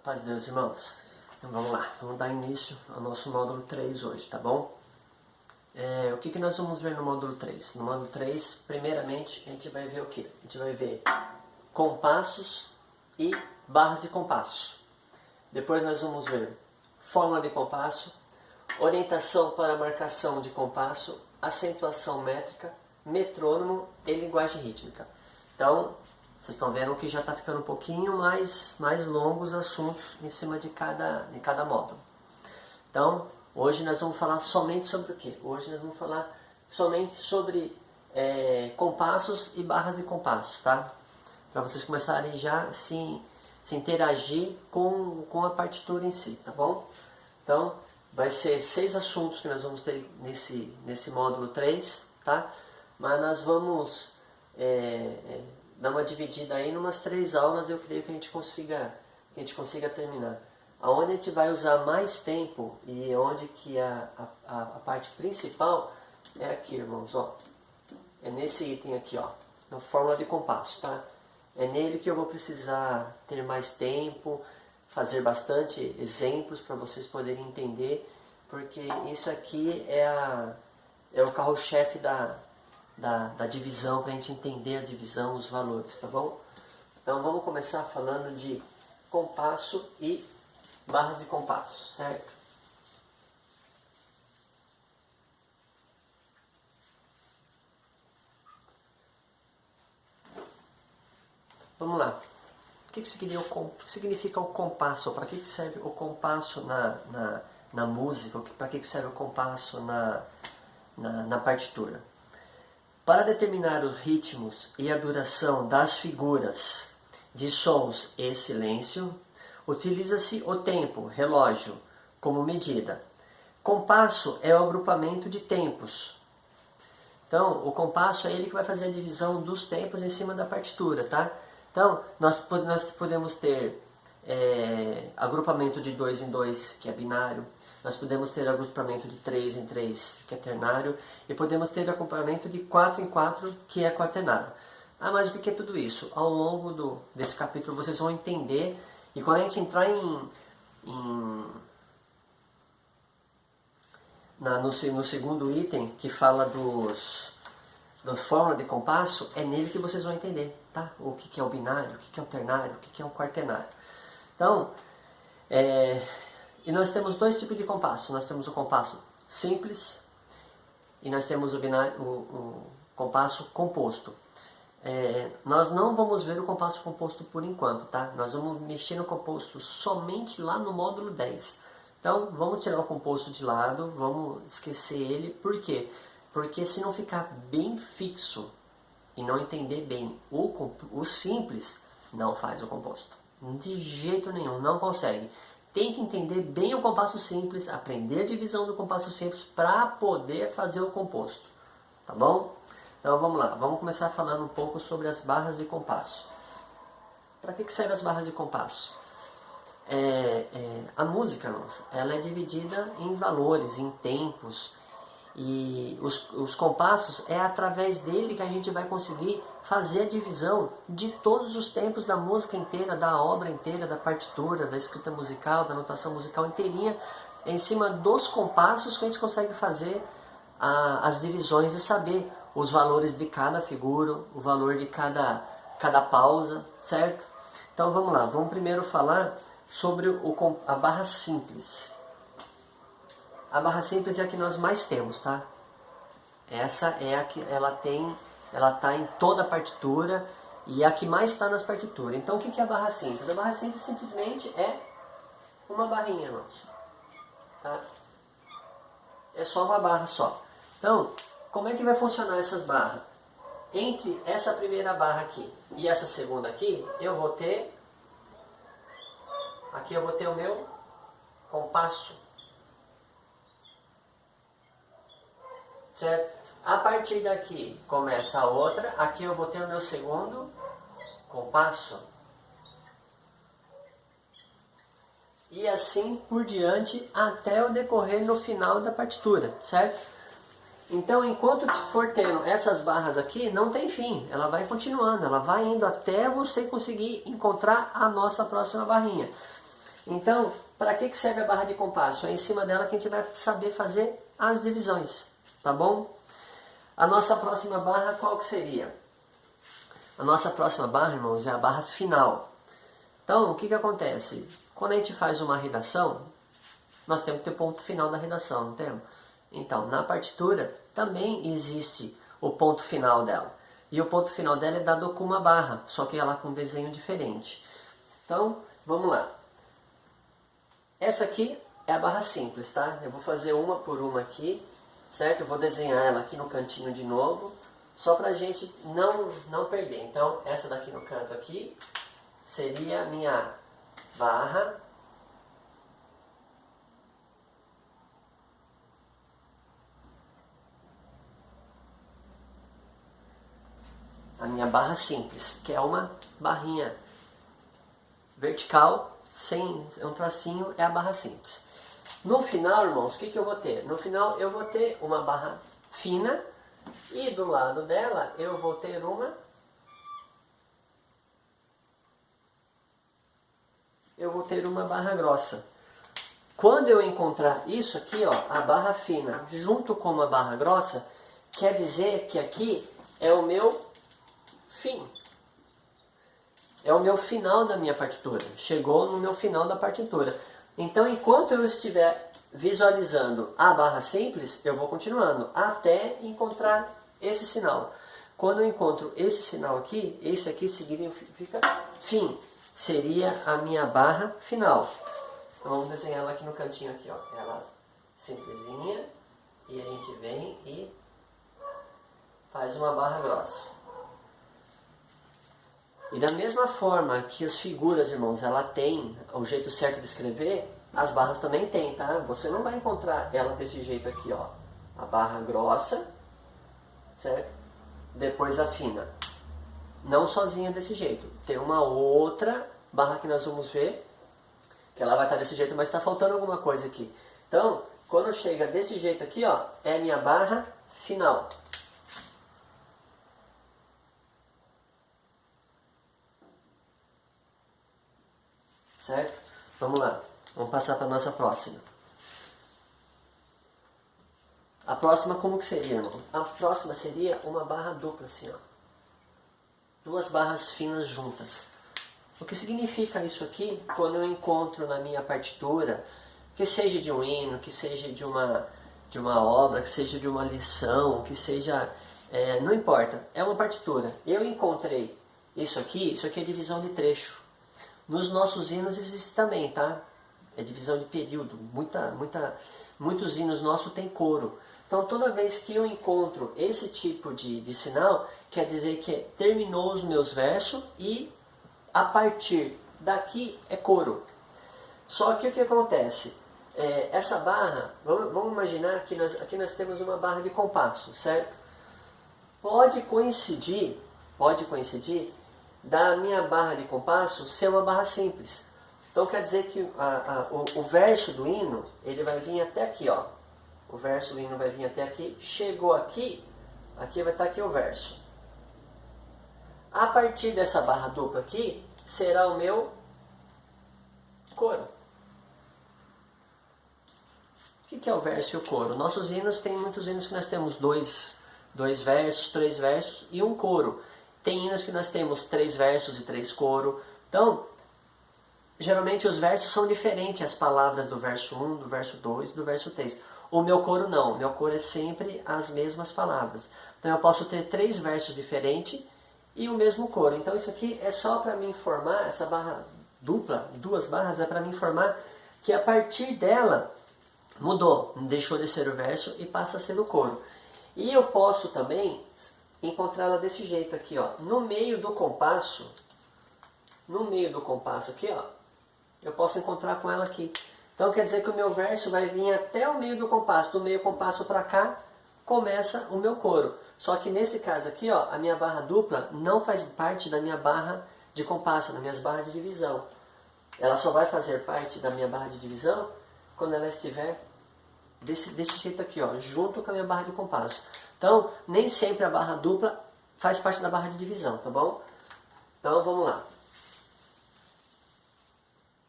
Paz de Deus, irmãos. Então vamos lá, vamos dar início ao nosso módulo 3 hoje, tá bom? O que nós vamos ver no módulo 3? No módulo 3, primeiramente, a gente vai ver o quê? A gente vai ver compassos e barras de compasso. Depois nós vamos ver fórmula de compasso, orientação para marcação de compasso, acentuação métrica, metrônomo e linguagem rítmica. Então, vocês estão vendo que já está ficando um pouquinho mais longos os assuntos em cima de cada módulo. Então, hoje nós vamos falar somente sobre o quê? Hoje nós vamos falar somente sobre compassos e barras de compassos, tá? Para vocês começarem já a se interagir com a partitura em si, tá bom? Então, vai ser 6 assuntos que nós vamos ter nesse módulo 3, tá? Mas nós vamos dar uma dividida aí em umas 3 aulas, eu creio que a gente consiga terminar. Aonde a gente vai usar mais tempo e onde que a parte principal é aqui, irmãos, ó. É nesse item aqui, ó, na fórmula de compasso, tá? É nele que eu vou precisar ter mais tempo, fazer bastante exemplos para vocês poderem entender, porque isso aqui é o carro-chefe da divisão, para a gente entender a divisão, os valores, tá bom? Então vamos começar falando de compasso e barras de compasso, certo? Vamos lá. O que significa o compasso? Para que serve o compasso na música? Para que serve o compasso na partitura? Para determinar os ritmos e a duração das figuras de sons e silêncio, utiliza-se o tempo, relógio, como medida. Compasso é o agrupamento de tempos. Então, o compasso é ele que vai fazer a divisão dos tempos em cima da partitura, tá? Então, nós podemos ter agrupamento de 2 em 2, que é binário. Nós podemos ter agrupamento de 3 em 3, que é ternário. E podemos ter agrupamento de 4 em 4, que é quaternário. Ah, mas o que é tudo isso? Ao longo desse capítulo vocês vão entender. E quando a gente entrar no segundo item, que fala das fórmulas de compasso, é nele que vocês vão entender, tá? O que é o binário, o que é o ternário, o que é o quaternário. Então, e nós temos 2 tipos de compasso. Nós temos o compasso simples e nós temos o compasso composto. Nós não vamos ver o compasso composto por enquanto, tá? Nós vamos mexer no composto somente lá no módulo 10. Então, vamos tirar o composto de lado, vamos esquecer ele. Por quê? Porque se não ficar bem fixo e não entender bem o simples, não faz o composto. De jeito nenhum, não consegue. Tem que entender bem o compasso simples, aprender a divisão do compasso simples para poder fazer o composto. Tá bom? Então vamos lá, vamos começar falando um pouco sobre as barras de compasso. Para que servem as barras de compasso? A música, ela é dividida em valores, em tempos. E os compassos é através dele que a gente vai conseguir fazer a divisão de todos os tempos da música inteira, da obra inteira, da partitura, da escrita musical, da notação musical inteirinha. É em cima dos compassos que a gente consegue fazer as divisões e saber os valores de cada figura, o valor de cada pausa, certo? Então vamos lá, vamos primeiro falar sobre a barra simples. A barra simples é a que nós mais temos, tá? Essa é a que ela está em toda a partitura e é a que mais está nas partituras. Então o que é a barra simples? A barra simples simplesmente é uma barrinha, irmãos. Tá? É só uma barra só. Então, como é que vai funcionar essas barras? Entre essa primeira barra aqui e essa segunda aqui, eu vou ter o meu compasso. Certo? A partir daqui começa a outra, aqui eu vou ter o meu segundo compasso. E assim por diante até o decorrer no final da partitura, certo? Então, enquanto for tendo essas barras aqui, não tem fim. Ela vai continuando, ela vai indo até você conseguir encontrar a nossa próxima barrinha. Então, para que serve a barra de compasso? É em cima dela que a gente vai saber fazer as divisões, tá bom? A nossa próxima barra qual que seria? A nossa próxima barra, irmãos, é a barra final. Então, o que acontece? Quando a gente faz uma redação, nós temos que ter o ponto final da redação, não temos? Então, na partitura também existe o ponto final dela. E o ponto final dela é dado com uma barra, só que ela com um desenho diferente. Então, vamos lá. Essa aqui é a barra simples, tá? Eu vou fazer uma por uma aqui, certo? Eu vou desenhar ela aqui no cantinho de novo, só pra gente não perder. Então, essa daqui no canto aqui seria a minha barra. A minha barra simples, que é uma barrinha vertical, sem um tracinho, é a barra simples. No final, irmãos, o que eu vou ter? No final eu vou ter uma barra fina e do lado dela eu vou ter uma barra grossa. Quando eu encontrar isso aqui, ó, a barra fina junto com uma barra grossa, quer dizer que aqui é o meu fim. É o meu final da minha partitura. Chegou no meu final da partitura. Então, enquanto eu estiver visualizando a barra simples, eu vou continuando até encontrar esse sinal. Quando eu encontro esse sinal aqui, esse aqui significa fim. Seria a minha barra final. Então, vamos desenhar ela aqui no cantinho aqui, ó. Ela simplesinha. E a gente vem e faz uma barra grossa. E da mesma forma que as figuras, irmãos, ela tem o jeito certo de escrever, as barras também tem, tá? Você não vai encontrar ela desse jeito aqui, ó. A barra grossa, certo? Depois a fina. Não sozinha desse jeito. Tem uma outra barra que nós vamos ver, que ela vai estar desse jeito, mas está faltando alguma coisa aqui. Então, quando chega desse jeito aqui, ó, é a minha barra final. Certo? Vamos lá. Vamos passar para a nossa próxima. A próxima como que seria, irmão? A próxima seria uma barra dupla, assim, ó. Duas barras finas juntas. O que significa isso aqui? Quando eu encontro na minha partitura, que seja de um hino, que seja de uma obra, que seja de uma lição, que seja... não importa, é uma partitura. Eu encontrei isso aqui é divisão de trecho. Nos nossos hinos existe também, tá? É divisão de período. Muitos hinos nossos têm coro. Então, toda vez que eu encontro esse tipo de sinal, quer dizer que terminou os meus versos e a partir daqui é coro. Só que o que acontece? Essa barra, vamos imaginar que aqui nós temos uma barra de compasso, certo? Pode coincidir da minha barra de compasso ser uma barra simples. Então quer dizer que o verso do hino, ele vai vir até aqui, ó. O verso do hino vai vir até aqui, chegou aqui vai estar aqui o verso. A partir dessa barra dupla aqui, será o meu coro. O que é o verso e o coro? Nossos hinos, tem muitos hinos que nós temos dois versos, 3 versos e um coro. Tem hinos que nós temos 3 versos e 3 coro. Então, geralmente os versos são diferentes, as palavras do verso 1, do verso 2 e do verso 3. O meu coro não, o meu coro é sempre as mesmas palavras. Então eu posso ter 3 versos diferentes e o mesmo coro. Então isso aqui é só para me informar, essa barra dupla, 2 barras, é para me informar que a partir dela mudou, deixou de ser o verso e passa a ser o coro. E eu posso também encontrá-la desse jeito aqui, ó, no meio do compasso aqui, ó, eu posso encontrar com ela aqui. Então quer dizer que o meu verso vai vir até o meio do compasso, do meio compasso para cá, começa o meu coro. Só que nesse caso aqui, ó, a minha barra dupla não faz parte da minha barra de compasso, das minhas barras de divisão. Ela só vai fazer parte da minha barra de divisão quando ela estiver desse jeito aqui, ó, junto com a minha barra de compasso. Então, nem sempre a barra dupla faz parte da barra de divisão, tá bom? Então, vamos lá.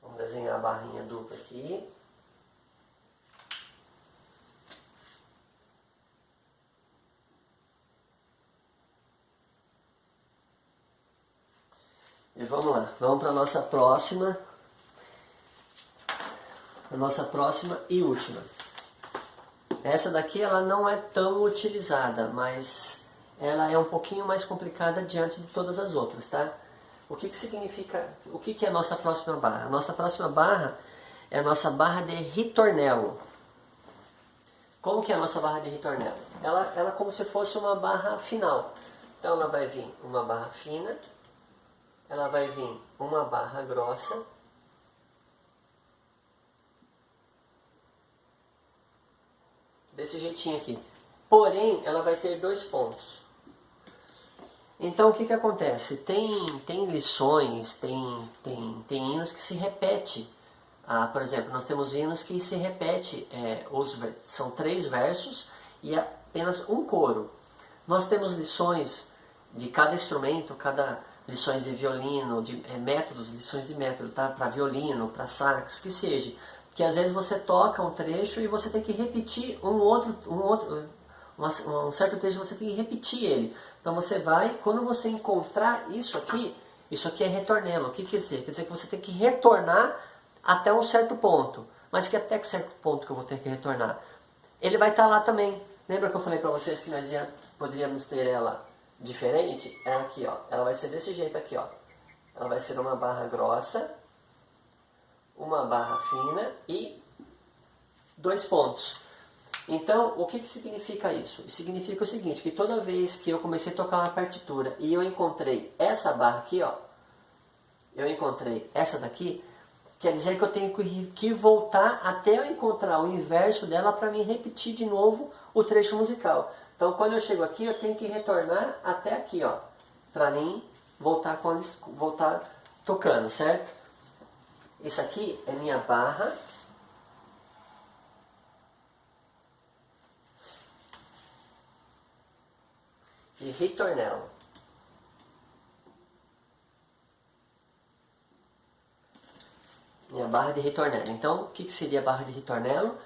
Vamos desenhar a barrinha dupla aqui. E vamos lá, vamos para a nossa próxima e última. Essa daqui ela não é tão utilizada, mas ela é um pouquinho mais complicada diante de todas as outras, tá? O que significa, o que é a nossa próxima barra? A nossa próxima barra é a nossa barra de ritornelo. Como que é a nossa barra de ritornelo? Ela é como se fosse uma barra final. Então ela vai vir uma barra fina, ela vai vir uma barra grossa, desse jeitinho aqui. Porém, ela vai ter 2 pontos. Então, o que acontece? Tem lições, tem hinos que se repete. Por exemplo, nós temos hinos que se repete, são 3 versos e apenas um coro. Nós temos lições de cada instrumento, lições de violino, de métodos, lições de método, tá? Para violino, para sax, que seja. Que às vezes você toca um trecho e você tem que repetir um certo trecho, você tem que repetir ele. Então você vai, quando você encontrar isso aqui é retornelo. O que quer dizer? Quer dizer que você tem que retornar até um certo ponto. Mas que até que certo ponto que eu vou ter que retornar? Ele vai estar lá também. Lembra que eu falei para vocês que nós poderíamos ter ela diferente? É aqui, ó. Ela vai ser desse jeito aqui, ó. Ela vai ser uma barra grossa, uma barra fina e 2 pontos. Então, o que significa isso? Significa o seguinte, que toda vez que eu comecei a tocar uma partitura e eu encontrei essa barra aqui, ó, eu encontrei essa daqui, quer dizer que eu tenho que voltar até eu encontrar o inverso dela para me repetir de novo o trecho musical. Então, quando eu chego aqui, eu tenho que retornar até aqui, ó, para mim voltar tocando, certo? Isso aqui é minha barra de ritornelo. Minha barra de ritornelo. Então, o que seria a barra de ritornelo?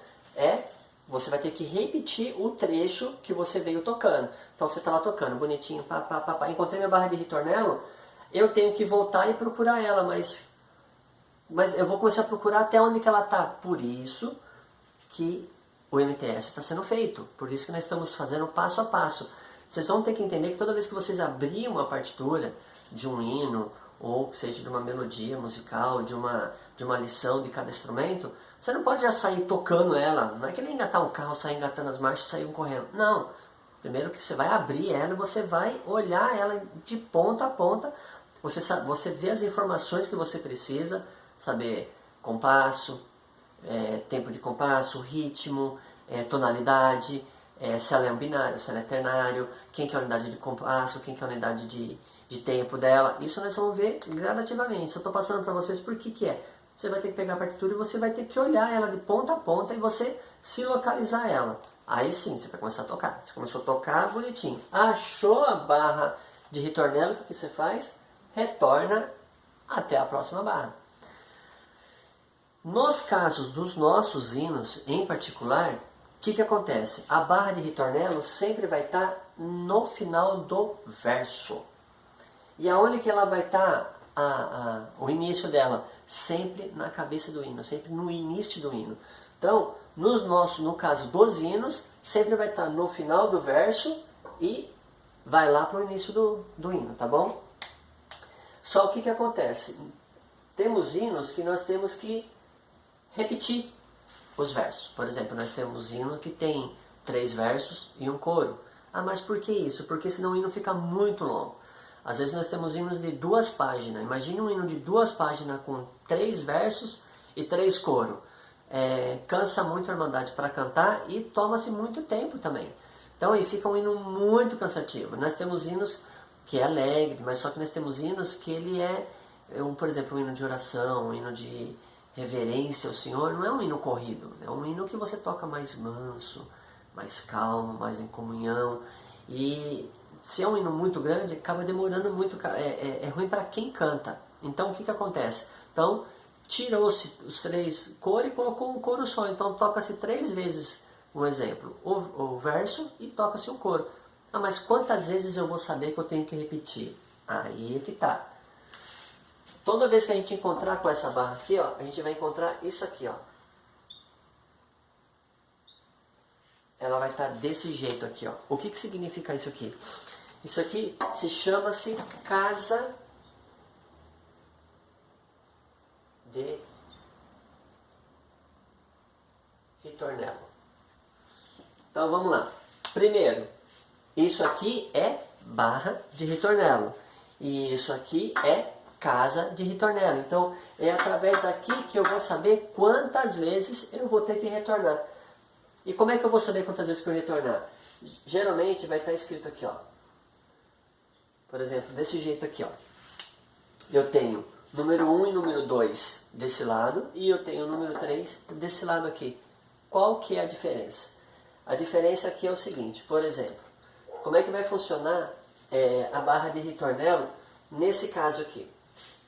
Você vai ter que repetir o trecho que você veio tocando. Então, você está lá tocando, bonitinho, pá. Encontrei minha barra de ritornelo, eu tenho que voltar e procurar ela, mas eu vou começar a procurar até onde que ela está. Por isso que o MTS está sendo feito. Por isso que nós estamos fazendo passo a passo. Vocês vão ter que entender que toda vez que vocês abrirem uma partitura de um hino, ou que seja de uma melodia musical, de uma lição de cada instrumento, você não pode já sair tocando ela. Não é que nem engatar um carro, sair engatando as marchas e sair correndo. Não. Primeiro que você vai abrir ela e você vai olhar ela de ponta a ponta. Você vê as informações que você precisa, saber compasso, tempo de compasso, ritmo, tonalidade, se ela é um binário, se ela é ternário, quem que é a unidade de compasso, quem que é a unidade de tempo dela. Isso nós vamos ver gradativamente. Eu estou passando para vocês por que é. Você vai ter que pegar a partitura e você vai ter que olhar ela de ponta a ponta e você se localizar ela. Aí sim, você vai começar a tocar. Você começou a tocar bonitinho. Achou a barra de ritornelo, o que você faz? Retorna até a próxima barra. Nos casos dos nossos hinos em particular, o que acontece? A barra de ritornelo sempre vai estar no final do verso. E aonde que ela vai estar o início dela? Sempre na cabeça do hino, sempre no início do hino. Então, no caso dos hinos, sempre vai estar no final do verso e vai lá para o início do hino, tá bom? Só o que acontece? Temos hinos que nós temos que repetir os versos. Por exemplo, nós temos hino que tem 3 versos e um coro. Mas por que isso? Porque senão o hino fica muito longo. Às vezes nós temos hinos de 2 páginas. Imagine um hino de 2 páginas com 3 versos e 3 coros. Cansa muito a Irmandade para cantar e toma-se muito tempo também. Então aí fica um hino muito cansativo. Nós temos hinos que é alegre, mas só que nós temos hinos que ele por exemplo, um hino de oração, um hino de reverência ao Senhor. Não é um hino corrido, é um hino que você toca mais manso, mais calmo, mais em comunhão. E se é um hino muito grande, acaba demorando muito, é ruim para quem canta. Então o que acontece? Então tirou-se os 3 coros e colocou um coro só. Então toca-se 3 vezes, um exemplo, o verso e toca-se um coro. Ah, mas quantas vezes eu vou saber que eu tenho que repetir? Aí é que tá. Toda vez que a gente encontrar com essa barra aqui, ó, a gente vai encontrar isso aqui, ó. Ela vai estar desse jeito aqui, ó. O que significa isso aqui? Isso aqui chama-se casa de ritornelo. Então vamos lá. Primeiro, isso aqui é barra de ritornelo. E isso aqui é casa de ritornelo. Então é através daqui que eu vou saber quantas vezes eu vou ter que retornar. E como é que eu vou saber quantas vezes que eu retornar? Geralmente vai estar escrito aqui, ó. Por exemplo, desse jeito aqui, ó. Eu tenho número 1 e número 2 desse lado e eu tenho o número 3 desse lado aqui. Qual que é a diferença? A diferença aqui é o seguinte, por exemplo, como é que vai funcionar a barra de ritornelo nesse caso aqui?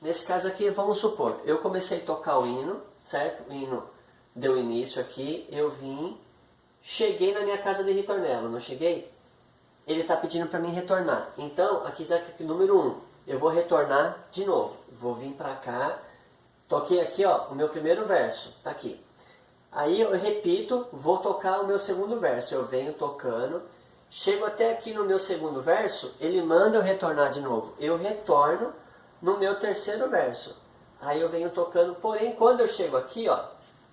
Nesse caso aqui, vamos supor, eu comecei a tocar o hino, certo? O hino deu início aqui, eu vim, cheguei na minha casa de ritornelo, não cheguei? Ele está pedindo para mim retornar. Então, aqui já que número 1, eu vou retornar de novo. Vou vir para cá, toquei aqui, ó, o meu primeiro verso, tá aqui. Aí eu repito, vou tocar o meu segundo verso. Eu venho tocando, chego até aqui no meu segundo verso, ele manda eu retornar de novo. Eu retorno no meu terceiro verso. Aí eu venho tocando, porém quando eu chego aqui, ó,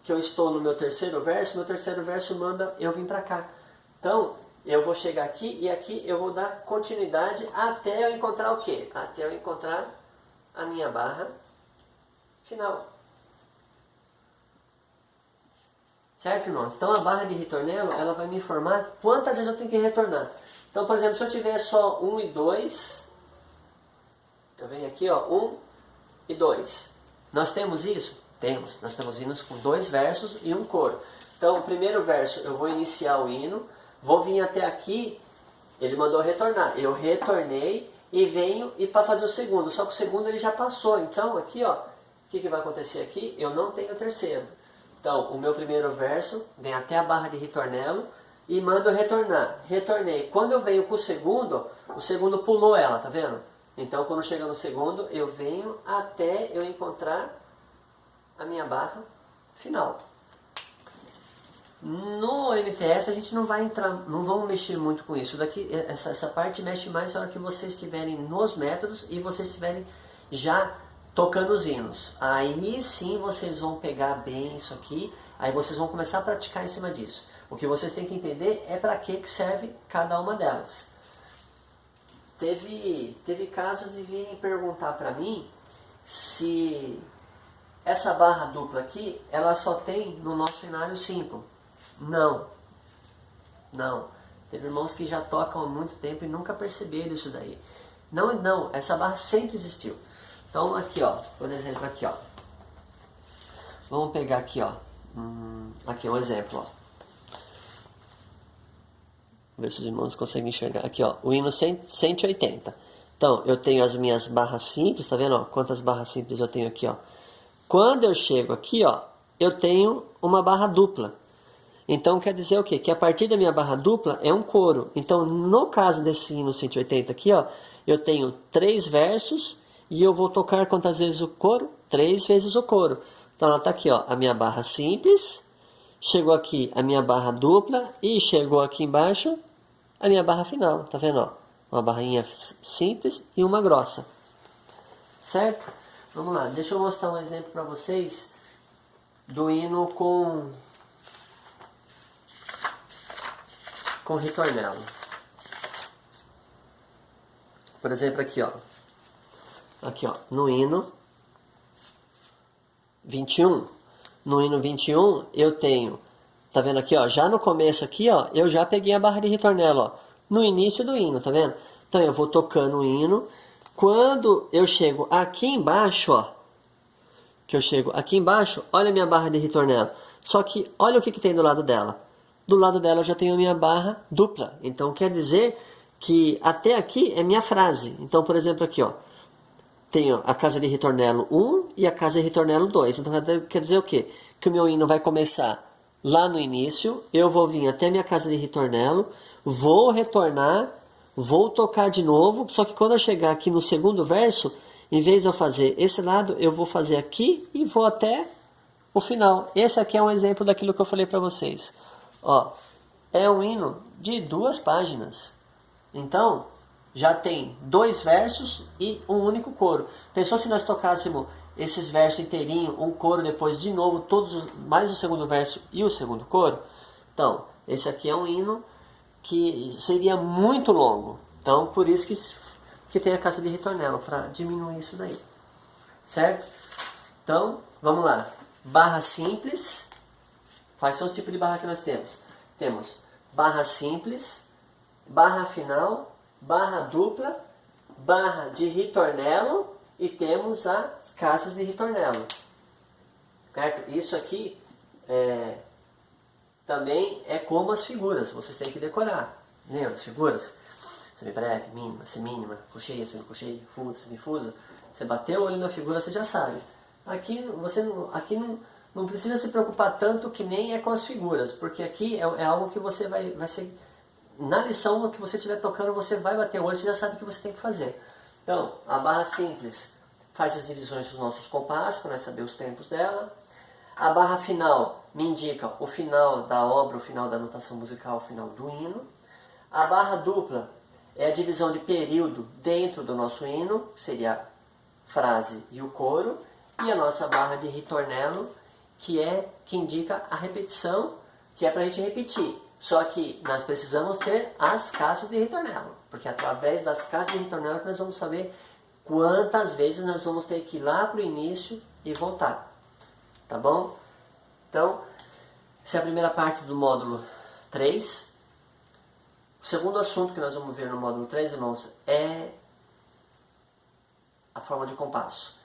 que eu estou no meu terceiro verso manda eu vir para cá. Então, eu vou chegar aqui e aqui eu vou dar continuidade até eu encontrar o quê? Até eu encontrar a minha barra final. Certo, irmãos? Então a barra de ritornelo, ela vai me informar quantas vezes eu tenho que retornar. Então, por exemplo, se eu tiver só 1 e 2, eu venho aqui, ó, 1 e 2. Nós temos isso? Temos. Nós temos hinos com 2 versos e um coro. Então, o primeiro verso eu vou iniciar o hino, vou vir até aqui, ele mandou retornar. Eu retornei e venho e para fazer o segundo. Só que o segundo ele já passou. Então, aqui, ó, o que vai acontecer aqui? Eu não tenho o terceiro. Então, o meu primeiro verso vem até a barra de ritornelo e manda eu retornar. Retornei. Quando eu venho com o segundo pulou ela, tá vendo? Então, quando chega no segundo, eu venho até eu encontrar a minha barra final. No MTS a gente não vai entrar, não vamos mexer muito com isso. Daqui, essa parte mexe mais na hora que vocês estiverem nos métodos e vocês estiverem já tocando os hinos. Aí sim vocês vão pegar bem isso aqui, aí vocês vão começar a praticar em cima disso. O que vocês têm que entender é para que serve cada uma delas. Teve casos de virem perguntar para mim se essa barra dupla aqui, ela só tem no nosso inário 5. Não. Não. Teve irmãos que já tocam há muito tempo e nunca perceberam isso daí. Não, essa barra sempre existiu. Então aqui, ó, por exemplo, aqui, ó. Vamos pegar aqui, ó. Aqui um exemplo, ó. Vamos ver se os irmãos conseguem enxergar. Aqui, ó, o hino 180. Então, eu tenho as minhas barras simples, tá vendo, ó? Quantas barras simples eu tenho aqui, ó. Quando eu chego aqui, ó, eu tenho uma barra dupla. Então, quer dizer o quê? Que a partir da minha barra dupla é um coro. Então, no caso desse hino 180 aqui, ó, eu tenho 3 versos e eu vou tocar quantas vezes o coro? 3 vezes o coro. Então, ela tá aqui, ó, a minha barra simples, chegou aqui a minha barra dupla e chegou aqui embaixo a minha barra final. Tá vendo, ó? Uma barrinha simples e uma grossa. Certo? Vamos lá, deixa eu mostrar um exemplo para vocês do hino com ritornelo. Por exemplo, aqui, ó. Aqui, ó, no hino 21. No hino 21, eu tenho, tá vendo aqui, ó, já no começo aqui, ó, eu já peguei a barra de ritornelo, ó, no início do hino, tá vendo? Então, eu vou tocando o hino. Quando eu chego aqui embaixo, ó, que eu chego aqui embaixo, olha a minha barra de ritornelo. Só que olha o que tem do lado dela. Do lado dela eu já tenho a minha barra dupla. Então quer dizer que até aqui é minha frase. Então, por exemplo, aqui, ó. tenho a casa de ritornelo 1 e a casa de ritornelo 2. Então quer dizer o quê? Que o meu hino vai começar lá no início, eu vou vir até minha casa de ritornelo, vou retornar, vou tocar de novo, só que quando eu chegar aqui no segundo verso, em vez de eu fazer esse lado, eu vou fazer aqui e vou até o final. Esse aqui é um exemplo daquilo que eu falei para vocês. Ó, é um hino de 2 páginas. Então, já tem 2 versos e um único coro. Pensou se nós tocássemos esses versos inteirinho, um coro depois de novo, mais o segundo verso e o segundo coro? Então, esse aqui é um hino que seria muito longo. Então, por isso que tem a casa de ritornelo, para diminuir isso daí. Certo? Então, vamos lá. Barra simples. Quais são os tipos de barra que nós temos? Temos barra simples, barra final, barra dupla, barra de ritornelo e temos as casas de ritornelo. Certo? Isso aqui também é como as figuras, vocês têm que decorar. Lembra as figuras? Semibreve, mínima, semínima, cocheia, semicocheia, fusa, semifusa. Você bateu o olho na figura, você já sabe. Aqui não precisa se preocupar tanto que nem é com as figuras, porque aqui é algo que você vai ser... Na lição que você estiver tocando, você vai bater o olho, você já sabe o que você tem que fazer. Então, a barra simples faz as divisões dos nossos compassos, para nós saber os tempos dela. A barra final me indica o final da obra, o final da notação musical, o final do hino. A barra dupla é a divisão de período dentro do nosso hino, que seria a frase e o coro. E a nossa barra de ritornelo, que indica a repetição, que é para a gente repetir. Só que nós precisamos ter as casas de ritornelo, porque através das casas de ritornelo que nós vamos saber quantas vezes nós vamos ter que ir lá para o início e voltar. Tá bom? Então, essa é a primeira parte do módulo 3. O segundo assunto que nós vamos ver no módulo 3, irmãos, é a forma de compasso.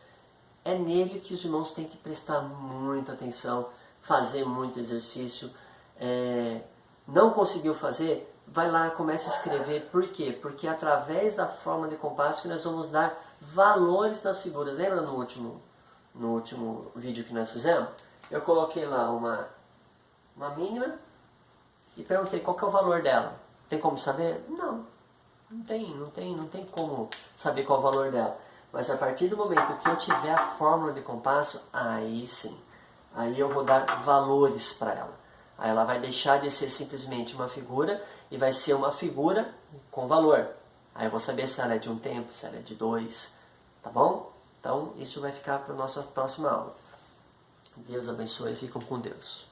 É nele que os irmãos têm que prestar muita atenção, fazer muito exercício. Não conseguiu fazer? Vai lá, comece a escrever. Por quê? Porque é através da forma de compasso que nós vamos dar valores das figuras. Lembra no último vídeo que nós fizemos? Eu coloquei lá uma mínima e perguntei qual que é o valor dela. Tem como saber? Não tem como saber qual é o valor dela. Mas a partir do momento que eu tiver a fórmula de compasso, aí sim. Aí eu vou dar valores para ela. Aí ela vai deixar de ser simplesmente uma figura e vai ser uma figura com valor. Aí eu vou saber se ela é de um tempo, se ela é de 2, tá bom? Então isso vai ficar para a nossa próxima aula. Deus abençoe e fiquem com Deus.